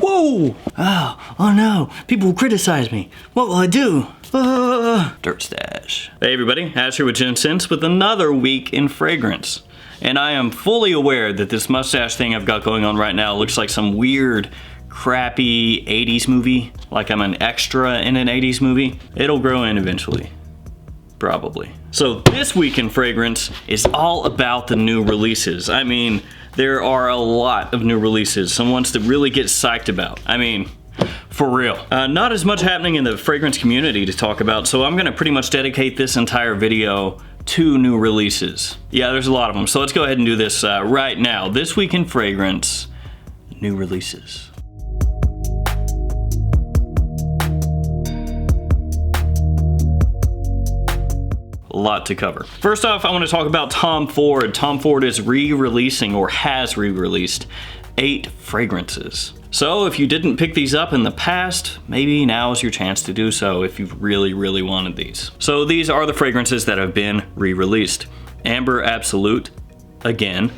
Whoa! Oh no, people will criticize me. What will I do? Dirt stash. Hey everybody, Ash here with Gen Sense with another week in fragrance. And I am fully aware that this mustache thing I've got going on right now looks like some weird, crappy 80s movie. Like I'm an extra in an 80s movie. It'll grow in eventually. Probably. So this week in fragrance is all about the new releases. I mean, there are a lot of new releases. Some ones to really get psyched about. I mean, for real. Not as much happening in the fragrance community to talk about, so I'm gonna pretty much dedicate this entire video to new releases. Yeah, there's a lot of them, so let's go ahead and do this right now. This week in fragrance, new releases. A lot to cover. First off, I want to talk about Tom Ford. Tom Ford is re-releasing, or has re-released, 8 fragrances. So if you didn't pick these up in the past, maybe now is your chance to do so if you've really wanted these. So these are the fragrances that have been re-released. Amber Absolute, again,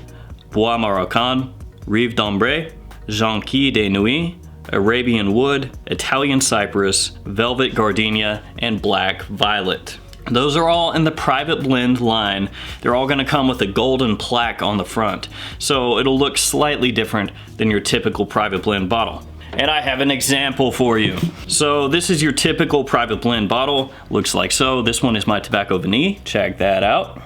Bois Marocain, Rive d'Ambre, Jonquille de Nuit, Arabian Wood, Italian Cypress, Velvet Gardenia, and Black Violet. Those are all in the private blend line. They're all gonna come with a golden plaque on the front, so it'll look slightly different than your typical private blend bottle. And I have an example for you. So this is your typical private blend bottle. Looks like so. This one is my Tobacco Vanille. Check that out.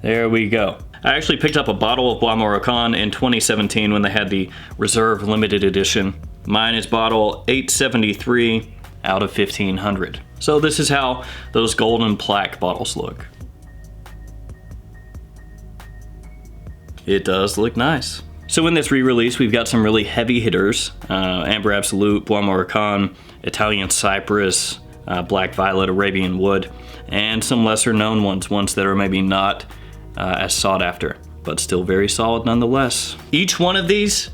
There we go. I actually picked up a bottle of Bois Marocain in 2017 when they had the Reserve Limited Edition. Mine is bottle 873 out of 1500. So this is how those golden plaque bottles look. It does look nice. So in this re-release, we've got some really heavy hitters. Amber Absolute, Bois Marocain, Italian Cypress, Black Violet, Arabian Wood, and some lesser known ones that are maybe not as sought after, but still very solid nonetheless. Each one of these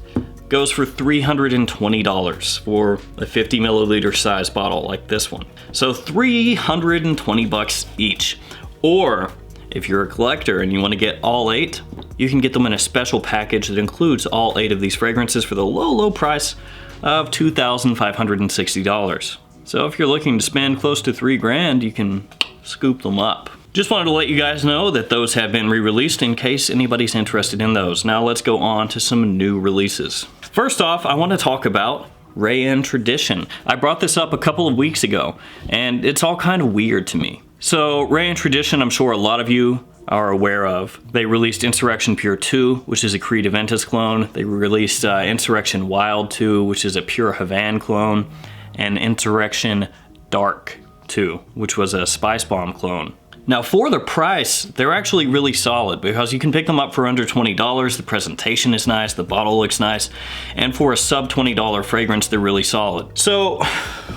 goes for $320 for a 50 milliliter size bottle like this one. So 320 bucks each. Or if you're a collector and you want to get all 8, you can get them in a special package that includes all 8 of these fragrances for the low price of $2,560. So if you're looking to spend close to $3,000, you can scoop them up. Just wanted to let you guys know that those have been re-released in case anybody's interested in those. Now let's go on to some new releases. First off, I want to talk about Rayen Tradition. I brought this up a couple of weeks ago, and it's all kind of weird to me. So Rayen Tradition, I'm sure a lot of you are aware of. They released Insurrection Pure 2, which is a Creed Aventus clone. They released Insurrection Wild 2, which is a Pure Havane clone, and Insurrection Dark 2, which was a Spicebomb clone. Now for the price, they're actually really solid because you can pick them up for under $20. The presentation is nice, the bottle looks nice, and for a sub $20 fragrance, they're really solid. So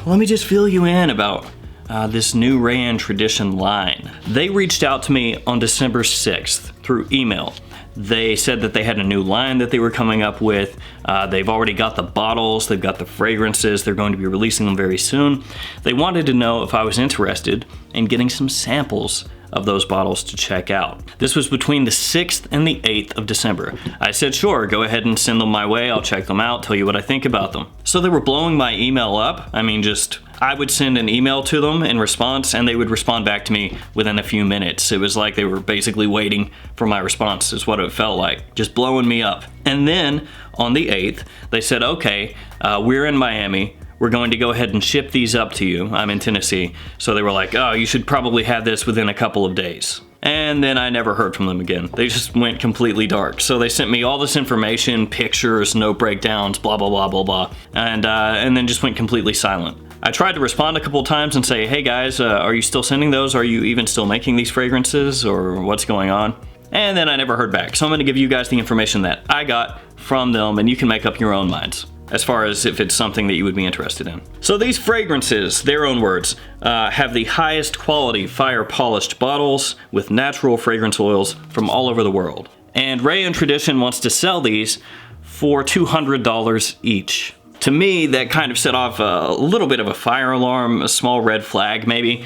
let me just fill you in about this new Rayen Tradition line. They reached out to me on December 6th through email. They said that they had a new line that they were coming up with. They've already got the bottles, they've got the fragrances, they're going to be releasing them very soon. They wanted to know if I was interested in getting some samples of those bottles to check out. This was between the 6th and the 8th of December. I said, sure, go ahead and send them my way. I'll check them out, tell you what I think about them. So they were blowing my email up. I mean, I would send an email to them in response and they would respond back to me within a few minutes. It was like they were basically waiting for my response is what it felt like, just blowing me up. And then on the 8th, they said, okay, we're in Miami. We're going to go ahead and ship these up to you. I'm in Tennessee. So they were like, oh, you should probably have this within a couple of days. And then I never heard from them again. They just went completely dark. So they sent me all this information, pictures, note breakdowns, blah, blah, blah, blah, blah. And then just went completely silent. I tried to respond a couple of times and say, hey guys, are you still sending those? Are you even still making these fragrances or what's going on? And then I never heard back. So I'm gonna give you guys the information that I got from them and you can make up your own minds as far as if it's something that you would be interested in. So these fragrances, their own words, have the highest quality fire polished bottles with natural fragrance oils from all over the world. And Rayen Tradition wants to sell these for $200 each. To me, that kind of set off a little bit of a fire alarm, a small red flag maybe,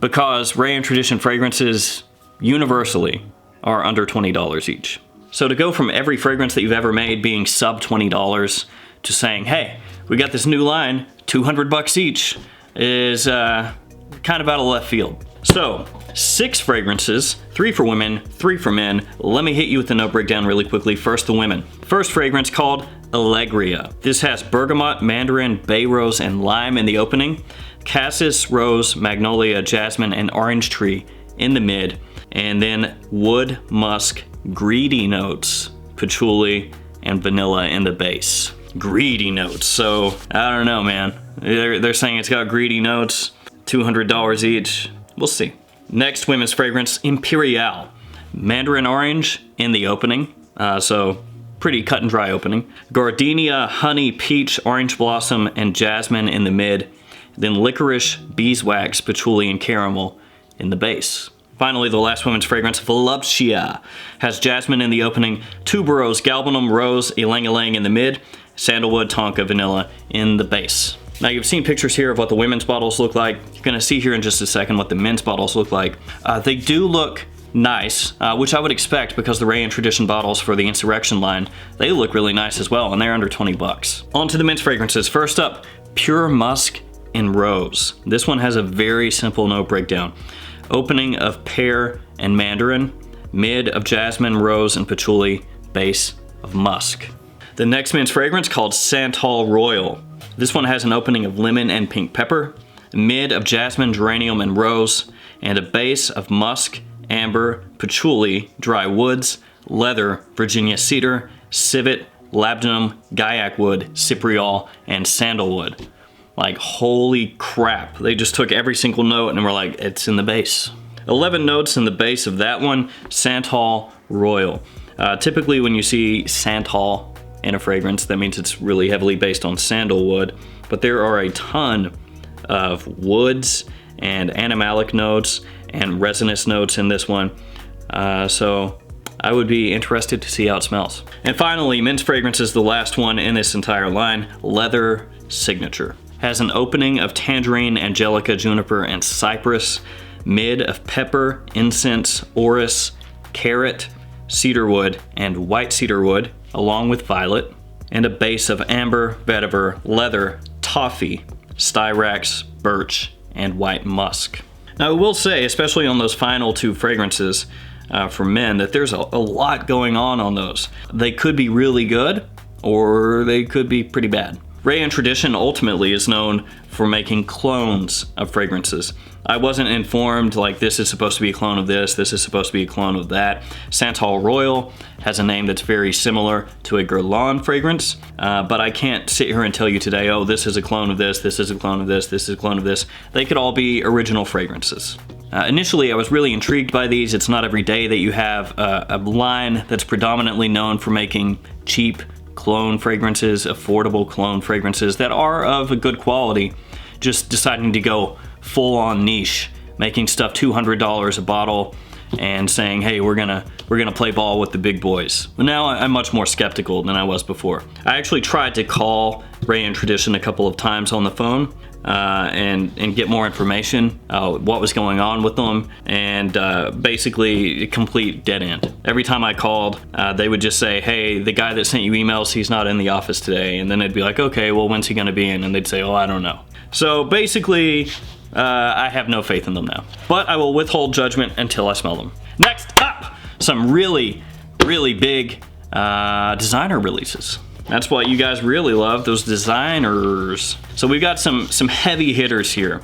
because Rayen Tradition fragrances universally are under $20 each. So to go from every fragrance that you've ever made being sub $20 to saying, hey, we got this new line, 200 bucks each, is kind of out of left field. So, 6 fragrances, 3 for women, 3 for men. Let me hit you with the note breakdown really quickly. First, the women. First fragrance called Alegria. This has bergamot, mandarin, bay rose, and lime in the opening. Cassis, rose, magnolia, jasmine, and orange tree in the mid. And then wood, musk, greedy notes, patchouli, and vanilla in the base. Greedy notes. So, I don't know, man. They're saying it's got greedy notes, $200 each. We'll see. Next women's fragrance, Imperial. Mandarin Orange in the opening, so pretty cut and dry opening. Gardenia, honey, peach, orange blossom, and jasmine in the mid. Then Liquorice, beeswax, patchouli, and caramel in the base. Finally, the last women's fragrance, Voluptia, has jasmine in the opening, tuberose, galbanum, rose, ylang in the mid, sandalwood, tonka, vanilla in the base. Now you've seen pictures here of what the women's bottles look like. You're gonna see here in just a second what the men's bottles look like. They do look nice, which I would expect because the Ray and Tradition bottles for the Insurrection line, they look really nice as well, and they're under 20 bucks. On to the men's fragrances. First up, Pure Musk and Rose. This one has a very simple note breakdown. Opening of pear and mandarin, mid of jasmine, rose, and patchouli, base of musk. The next men's fragrance called Santal Royal. This one has an opening of lemon and pink pepper, mid of jasmine, geranium, and rose, and a base of musk, amber, patchouli, dry woods, leather, Virginia cedar, civet, labdanum, Guaiac wood, Cypriol, and sandalwood. Like, holy crap. They just took every single note and were like, it's in the base. 11 notes in the base of that one, Santal Royal. Typically when you see Santal in a fragrance, that means it's really heavily based on sandalwood, but there are a ton of woods and animalic notes and resinous notes in this one. So I would be interested to see how it smells. And finally, men's fragrance is the last one in this entire line, Leather Signature. Has an opening of tangerine, Angelica, juniper, and cypress, mid of pepper, incense, orris, carrot, cedarwood, and white cedarwood, along with violet, and a base of amber, vetiver, leather, toffee, styrax, birch, and white musk. Now I will say, especially on those final 2 fragrances for men, that there's a lot going on those. They could be really good, or they could be pretty bad. Ray and Tradition ultimately is known for making clones of fragrances. I wasn't informed like this is supposed to be a clone of this is supposed to be a clone of that. Santal Royal has a name that's very similar to a Guerlain fragrance, but I can't sit here and tell you today, oh, this is a clone of this is a clone of this is a clone of this. They could all be original fragrances. Initially, I was really intrigued by these. It's not every day that you have a line that's predominantly known for making cheap clone fragrances, affordable clone fragrances that are of a good quality, just deciding to go full on niche, making stuff $200 a bottle and saying, hey, we're gonna play ball with the big boys. But now I'm much more skeptical than I was before. I actually tried to call Ray and Tradition a couple of times on the phone and get more information, what was going on with them, and basically a complete dead end. Every time I called, they would just say, hey, the guy that sent you emails, he's not in the office today. And then they'd be like, okay, well, when's he gonna be in? And they'd say, oh, I don't know. So basically, I have no faith in them now. But I will withhold judgment until I smell them. Next up, some really, really big designer releases. That's what you guys really love, those designers. So we've got some heavy hitters here.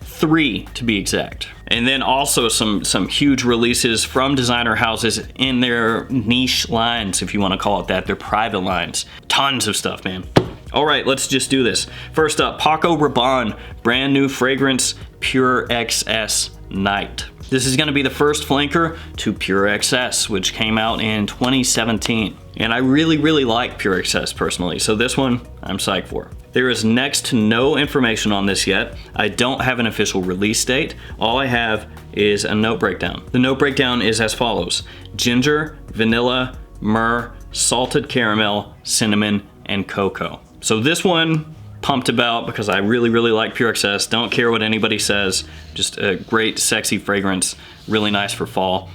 3 to be exact. And then also some huge releases from designer houses in their niche lines, if you want to call it that, their private lines. Tons of stuff, man. All right, let's just do this. First up, Paco Rabanne, brand new fragrance, Pure XS Night. This is gonna be the first flanker to Pure XS, which came out in 2017. And I really, really like Pure XS personally, so this one I'm psyched for. There is next to no information on this yet. I don't have an official release date. All I have is a note breakdown. The note breakdown is as follows: ginger, vanilla, myrrh, salted caramel, cinnamon, and cocoa. So this one, pumped about because I really, really like Pure XS. Don't care what anybody says. Just a great, sexy fragrance. Really nice for fall.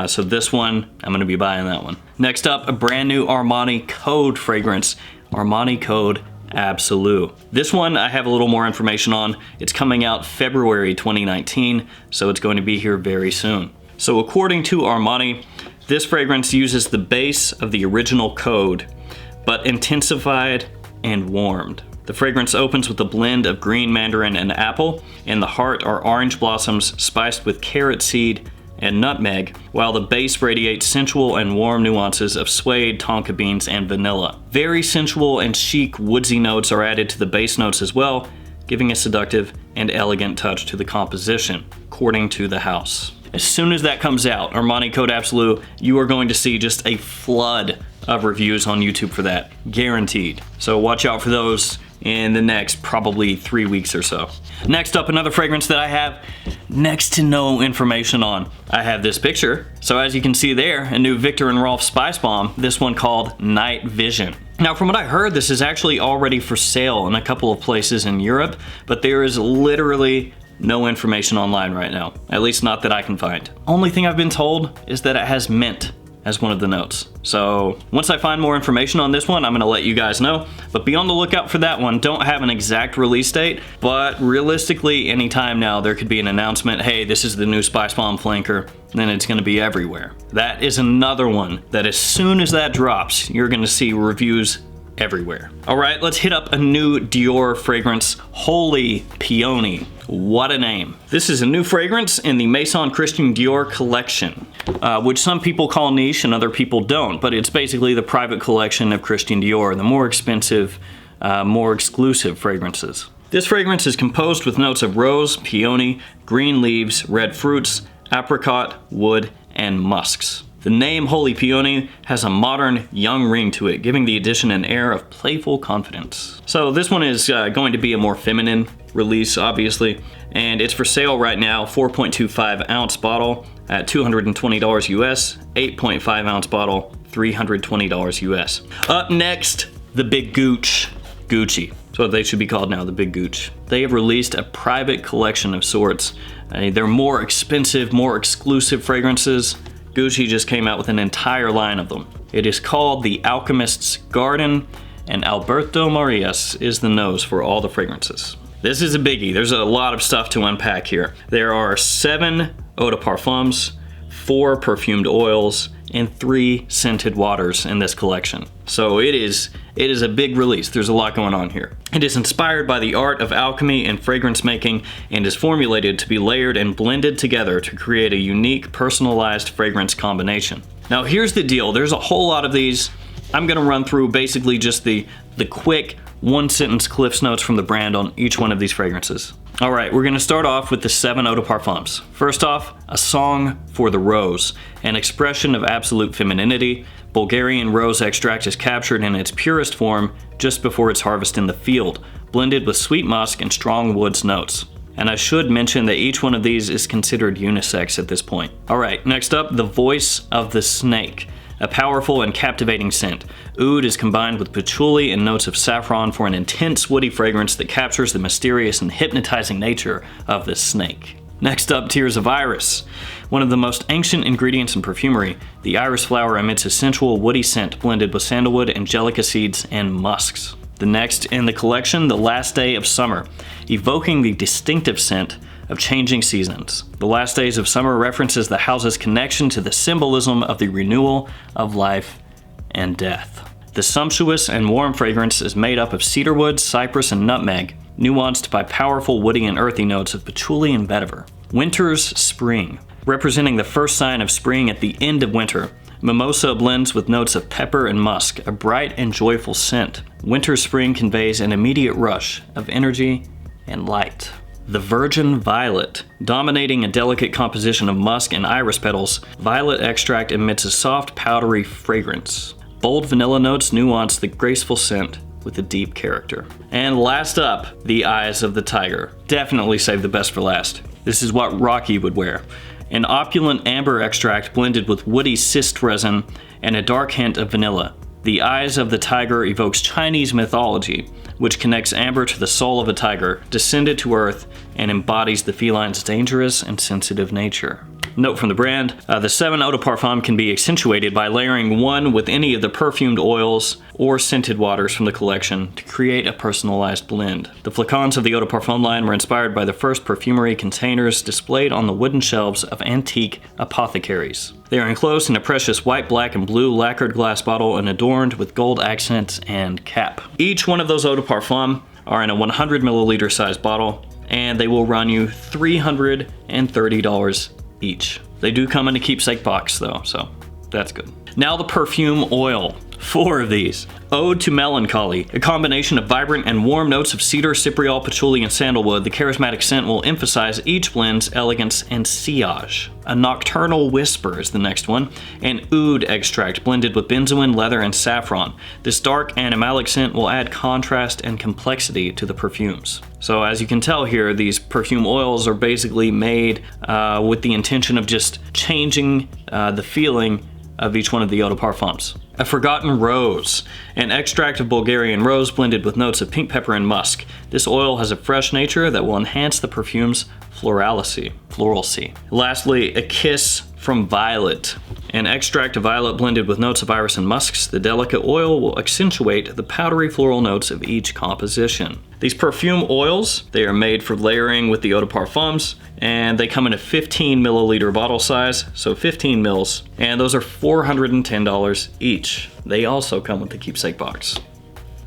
So this one, I'm gonna be buying that one. Next up, a brand new Armani Code fragrance, Armani code Absolu. This one I have a little more information on. It's coming out February 2019, so it's going to be here very soon. So according to Armani, this fragrance uses the base of the original code, but intensified and warmed. The fragrance opens with a blend of green mandarin and apple. In the heart are orange blossoms spiced with carrot seed and nutmeg, while the base radiates sensual and warm nuances of suede, tonka beans, and vanilla. Very sensual and chic woodsy notes are added to the base notes as well, giving a seductive and elegant touch to the composition, according to the house. As soon as that comes out, Armani code Absolu, you are going to see just a flood of reviews on YouTube for that, guaranteed. So watch out for those in the next probably 3 weeks or so. Next up, another fragrance that I have next to no information on. I have this picture. So as you can see there, a new Viktor & Rolf Spicebomb, this one called Night Vision. Now from what I heard, this is actually already for sale in a couple of places in Europe, but there is literally no information online right now, at least not that I can find. Only thing I've been told is that it has mint as one of the notes. So once I find more information on this one, I'm gonna let you guys know, but be on the lookout for that one. Don't have an exact release date, but realistically anytime now there could be an announcement, hey, this is the new Spicebomb flanker, then it's gonna be everywhere. That is another one that as soon as that drops, you're gonna see reviews everywhere. All right, let's hit up a new Dior fragrance, Holy Peony. What a name. This is a new fragrance in the Maison Christian Dior collection, which some people call niche and other people don't, but it's basically the private collection of Christian Dior, the more expensive, more exclusive fragrances. This fragrance is composed with notes of rose, peony, green leaves, red fruits, apricot, wood, and musks. The name Holy Peony has a modern, young ring to it, giving the addition an air of playful confidence. So this one is going to be a more feminine release, obviously, and it's for sale right now, 4.25 ounce bottle at $220 US, 8.5 ounce bottle, $320 US. Up next, the Big Gooch, Gucci. That's what they should be called now, the Big Gooch. They have released a private collection of sorts. They're more expensive, more exclusive fragrances. Gucci just came out with an entire line of them. It is called the Alchemist's Garden, and Alberto Marias is the nose for all the fragrances. This is a biggie. There's a lot of stuff to unpack here. There are 7 eau de parfums, 4 perfumed oils, and 3 scented waters in this collection. So it is a big release. There's a lot going on here. It is inspired by the art of alchemy and fragrance making and is formulated to be layered and blended together to create a unique, personalized fragrance combination. Now here's the deal. There's a whole lot of these. I'm gonna run through basically just the quick one-sentence Cliff's notes from the brand on each one of these fragrances. All right, we're gonna start off with the 7 eau de parfums. First off, a song for the rose, an expression of absolute femininity. Bulgarian rose extract is captured in its purest form just before its harvest in the field, blended with sweet musk and strong woods notes. And I should mention that each one of these is considered unisex at this point. All right, next up, the voice of the snake. A powerful and captivating scent. Oud is combined with patchouli and notes of saffron for an intense woody fragrance that captures the mysterious and hypnotizing nature of this snake. Next up, Tears of Iris. One of the most ancient ingredients in perfumery, the iris flower emits a sensual woody scent blended with sandalwood, angelica seeds, and musks. The next in the collection, The Last Day of Summer, evoking the distinctive scent of changing seasons. The Last Days of Summer references the house's connection to the symbolism of the renewal of life and death. The sumptuous and warm fragrance is made up of cedarwood, cypress, and nutmeg, nuanced by powerful woody and earthy notes of patchouli and vetiver. Winter's Spring, representing the first sign of spring at the end of winter. Mimosa blends with notes of pepper and musk, a bright and joyful scent. Winter's Spring conveys an immediate rush of energy and light. The Virgin Violet, dominating a delicate composition of musk and iris petals, violet extract emits a soft, powdery fragrance. Bold vanilla notes nuance the graceful scent with a deep character. And last up, the Eyes of the Tiger. Definitely save the best for last. This is what Rocky would wear. An opulent amber extract blended with woody cyst resin and a dark hint of vanilla. The Eyes of the Tiger evokes Chinese mythology, which connects amber to the soul of a tiger, descended to earth, and embodies the feline's dangerous and sensitive nature. Note from the brand, the 7 Eau de Parfum can be accentuated by layering one with any of the perfumed oils or scented waters from the collection to create a personalized blend. The flacons of the Eau de Parfum line were inspired by the first perfumery containers displayed on the wooden shelves of antique apothecaries. They are enclosed in a precious white, black, and blue lacquered glass bottle and adorned with gold accents and cap. Each one of those Eau de Parfum are in a 100 milliliter size bottle, and they will run you $330 each. They do come in a keepsake box though, so that's good. Now the perfume oil. 4 of these. Ode to Melancholy, a combination of vibrant and warm notes of cedar, cypriol, patchouli, and sandalwood. The charismatic scent will emphasize each blend's elegance and sillage. A Nocturnal Whisper is the next one, an oud extract blended with benzoin, leather, and saffron. This dark animalic scent will add contrast and complexity to the perfumes. So as you can tell here, these perfume oils are basically made with the intention of just changing the feeling of each one of the Eau de Parfums. A Forgotten Rose, an extract of Bulgarian rose blended with notes of pink pepper and musk. This oil has a fresh nature that will enhance the perfume's florality. Lastly, A Kiss from Violet, an extract of violet blended with notes of iris and musks. The delicate oil will accentuate the powdery floral notes of each composition. These perfume oils, they are made for layering with the Eau de Parfums, and they come in a 15 milliliter bottle size, so 15 mils, and those are $410 each. They also come with the keepsake box.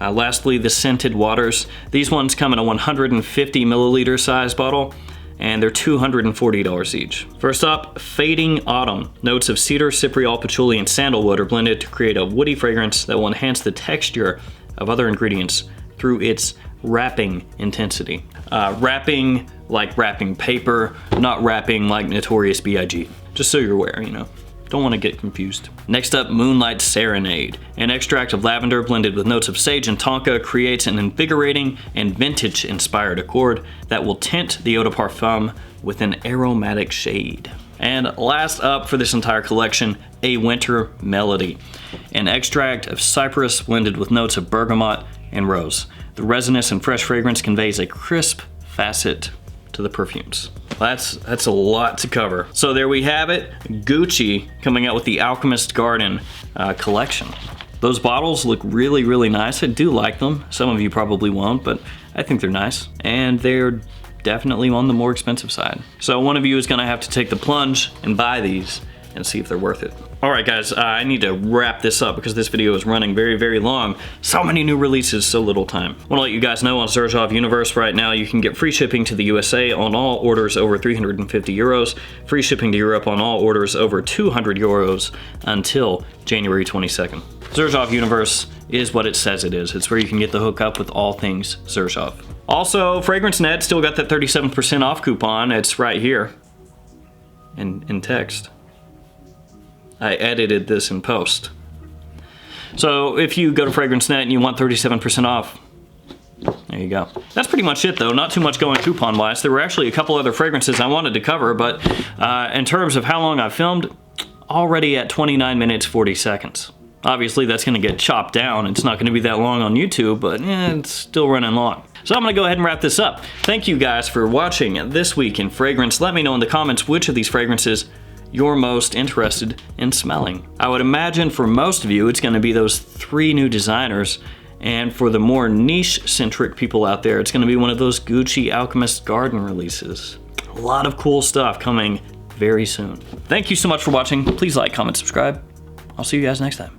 Lastly, the scented waters. These ones come in a 150 milliliter size bottle, and they're $240 each. First up, Fading Autumn. Notes of cedar, cypriol, patchouli, and sandalwood are blended to create a woody fragrance that will enhance the texture of other ingredients through its wrapping intensity. Wrapping like wrapping paper, not wrapping like Notorious B.I.G. Just so you're aware, you know. Don't want to get confused. Next up, Moonlight Serenade. An extract of lavender blended with notes of sage and tonka creates an invigorating and vintage-inspired accord that will tint the Eau de Parfum with an aromatic shade. And last up for this entire collection, A Winter Melody. An extract of cypress blended with notes of bergamot and rose. The resinous and fresh fragrance conveys a crisp facet to the perfumes. That's a lot to cover. So there we have it, Gucci coming out with the Alchemist Garden collection. Those bottles look really, really nice. I do like them. Some of you probably won't, but I think they're nice. And they're definitely on the more expensive side. So one of you is gonna have to take the plunge and buy these and see if they're worth it. All right, guys, I need to wrap this up because this video is running very, very long. So many new releases, so little time. I want to let you guys know on Xerjoff Universe right now, you can get free shipping to the USA on all orders over 350 euros, free shipping to Europe on all orders over 200 euros until January 22nd. Xerjoff Universe is what it says it is. It's where you can get the hookup with all things Xerjoff. Also, FragranceNet still got that 37% off coupon. It's right here in text. I edited this in post. So if you go to FragranceNet and you want 37% off, there you go. That's pretty much it though, not too much going coupon wise. There were actually a couple other fragrances I wanted to cover, but in terms of how long I've filmed, already at 29 minutes, 40 seconds. Obviously that's gonna get chopped down. It's not gonna be that long on YouTube, but it's still running long. So I'm gonna go ahead and wrap this up. Thank you guys for watching this week in fragrance. Let me know in the comments which of these fragrances you're most interested in smelling. I would imagine for most of you, it's gonna be those 3 new designers, and for the more niche-centric people out there, it's gonna be one of those Gucci Alchemist Garden releases. A lot of cool stuff coming very soon. Thank you so much for watching. Please like, comment, subscribe. I'll see you guys next time.